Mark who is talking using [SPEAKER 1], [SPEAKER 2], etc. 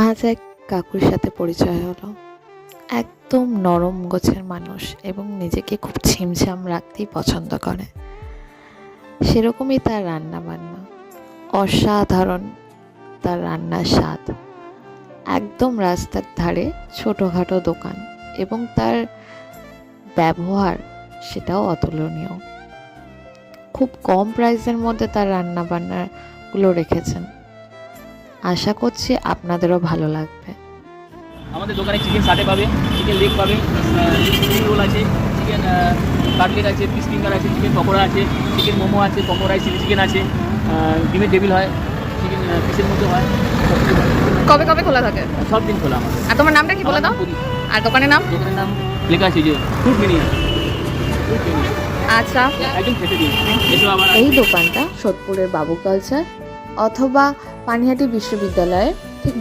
[SPEAKER 1] আজ এক কাকুর সাথে পরিচয় হলো। একদম নরম গোছের মানুষ এবং নিজেকে খুব ছিমছাম রাখতেই পছন্দ করে। সেরকমই তার রান্না বান্না, অসাধারণ তার রান্নার স্বাদ। একদম রাস্তার ধারে ছোটোখাটো দোকান এবং তার ব্যবহার সেটাও অতুলনীয়। খুব কম প্রাইসের মধ্যে তার রান্না বান্নাগুলো রেখেছেন। আশা করছি আপনাদেরও ভালো লাগবে।
[SPEAKER 2] আমাদের দোকানে চিকেন সাটে পাবে, চিকেন লেগ পাবে, স্প্রিং রোল আছে, চিকেন কাটলেট আছে, পিস ফিঙ্গার আছে, চিকেন পকোড়া আছে, চিকেন মোমো আছে, পকোড়ায় চিলি চিকেন আছে, ডিমের টেবিল হয়, চিকেন পিসের মধ্যে হয়।
[SPEAKER 3] কবে কবে খোলা থাকে?
[SPEAKER 2] সব দিন খোলা আমাদের।
[SPEAKER 3] আর তোমার নামটা কি বলে দাও? আর দোকানের নাম?
[SPEAKER 2] দোকানের নাম লেখা আছে যে ফ্রুট মিনিয়া।
[SPEAKER 3] আচ্ছা,
[SPEAKER 2] একদম খেতে দিন এসব আবার।
[SPEAKER 1] এই দোকানটা সোদপুরের বাবু কালচার অথবা পানিহাটি বিশ্ববিদ্যালয়ের ঠিক